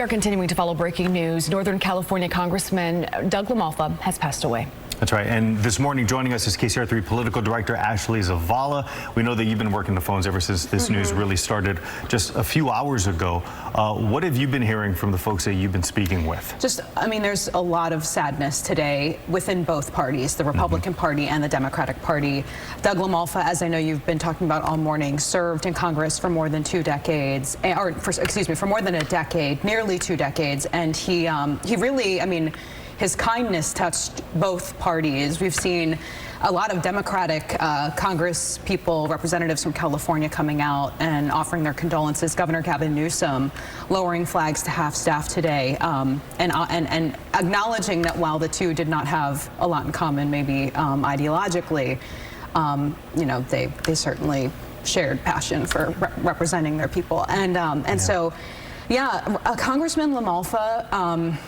We are continuing to follow breaking news. Northern California Congressman Doug LaMalfa has passed away. That's right. And this morning joining us is KCRA3 Political Director Ashley Zavala. We know that you've been working the phones ever since this news really started just a few hours ago. What have you been hearing from the folks that you've been speaking with? There's a lot of sadness today within both parties, the Republican Party and the Democratic Party. Doug LaMalfa, as I know you've been talking about all morning, served in Congress for more than 2 decades, for more than a decade, nearly 2 decades. And he really, his kindness touched both parties. We've seen a lot of Democratic Congress people, representatives from California coming out and offering their condolences. Governor Gavin Newsom lowering flags to half-staff today and acknowledging that while the two did not have a lot in common, maybe ideologically, they certainly shared passion for representing their people. So, Congressman LaMalfa,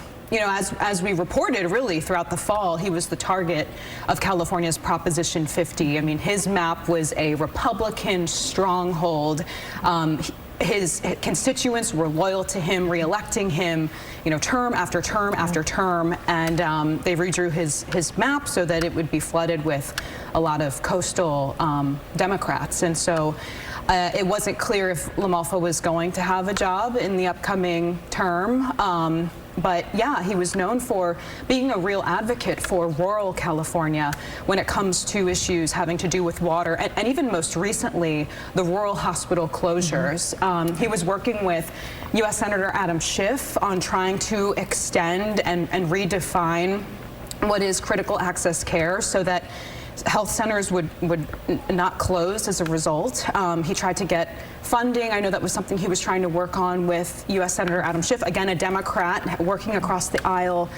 as we reported really throughout the fall, he was the target of California's Proposition 50. His map was a Republican stronghold. His constituents were loyal to him, re-electing him, term after term after term, and they redrew his map so that it would be flooded with a lot of coastal Democrats. And so it wasn't clear if LaMalfa was going to have a job in the upcoming term. But yeah, he was known for being a real advocate for rural California when it comes to issues having to do with water, and even most recently, the rural hospital closures. He was working with U.S. Senator Adam Schiff on trying to extend and redefine what is critical access care so that health centers would not close as a result. He tried to get funding. I know that was something he was trying to work on with U.S. Senator Adam Schiff, again, a Democrat working across the aisle.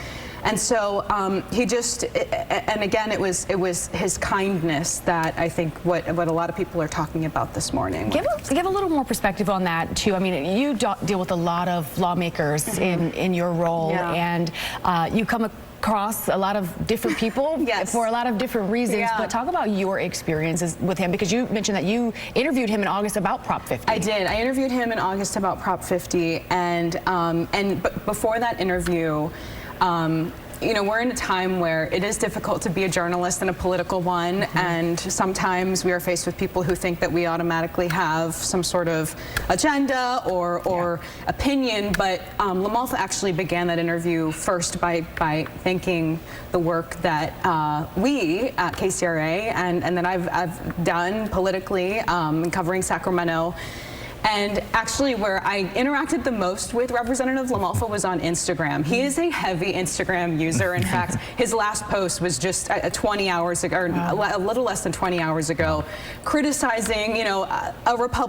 And so it was his kindness that I think what a lot of people are talking about this morning. Give a little more perspective on that too. You deal with a lot of lawmakers in your role, and you come across a lot of different people for a lot of different reasons. But talk about your experiences with him, because you mentioned that you interviewed him in August about Prop 50. I did. I interviewed him in August about Prop 50, but before that interview, we're in a time where it is difficult to be a journalist and a political one, and sometimes we are faced with people who think that we automatically have some sort of agenda or opinion. But LaMalfa actually began that interview first by thanking the work that we at KCRA and that I've done politically covering Sacramento. And actually, where I interacted the most with Representative LaMalfa was on Instagram. He is a heavy Instagram user. In fact, his last post was just 20 hours ago, or a little less than 20 hours ago, criticizing,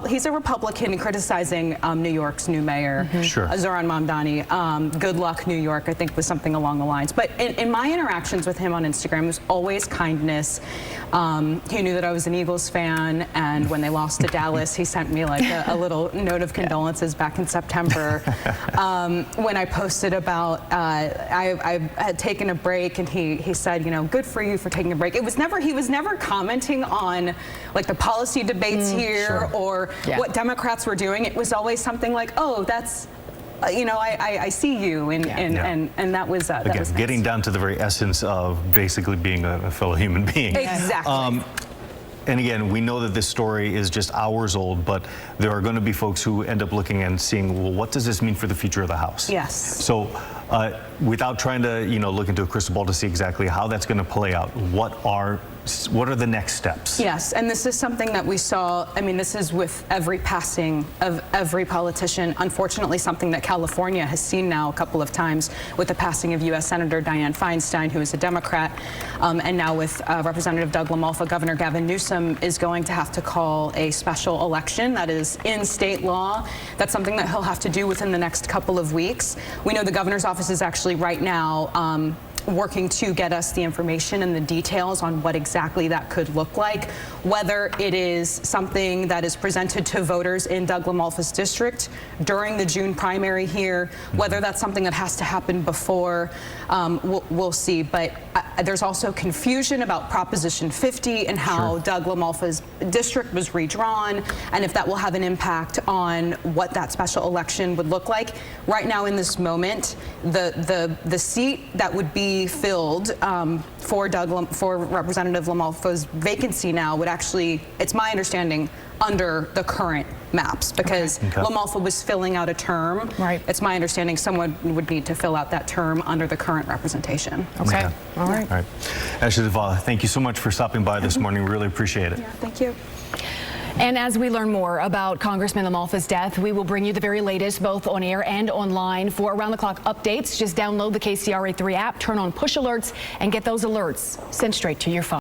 he's a Republican criticizing New York's new mayor, Zohran Mamdani. Good luck, New York, I think was something along the lines. But in my interactions with him on Instagram, it was always kindness. He knew that I was an Eagles fan, and when they lost to Dallas, he sent me like a little note of condolences back in September. When I posted about I had taken a break, and he said, good for you for taking a break. He was never commenting on like the policy debates here or what Democrats were doing. It was always something like, oh, that's I see you, and that was again, that was nice. Getting down to the very essence of basically being a fellow human being. Exactly. And again, we know that this story is just hours old, but there are going to be folks who end up looking and seeing, well, what does this mean for the future of the House? Yes. So without trying to, look into a crystal ball to see exactly how that's going to play out, what are the next steps? Yes, and this is something that we saw, this is with every passing of every politician. Unfortunately, something that California has seen now a couple of times with the passing of U.S. Senator Dianne Feinstein, who is a Democrat, and now with Representative Doug LaMalfa. Governor Gavin Newsom is going to have to call a special election. That is in state law. That's something that he'll have to do within the next couple of weeks. We know the governor's office is actually right now working to get us the information and the details on what exactly that could look like, whether it is something that is presented to voters in Doug LaMalfa's district during the June primary here, whether that's something that has to happen before, we'll see. But there's also confusion about Proposition 50 and how Doug LaMalfa's district was redrawn, and if that will have an impact on what that special election would look like. Right now, in this moment, the seat that would be filled for Representative LaMalfa's vacancy now would actually, it's my understanding, under the current maps, because LaMalfa was filling out a term. Right. It's my understanding someone would need to fill out that term under the current representation. Okay. All right. All right. Ashley Zavala, thank you so much for stopping by this morning. We really appreciate it. Yeah, thank you. And as we learn more about Congressman LaMalfa's death, we will bring you the very latest, both on air and online. For around-the-clock updates, just download the KCRA 3 app, turn on push alerts, and get those alerts sent straight to your phone.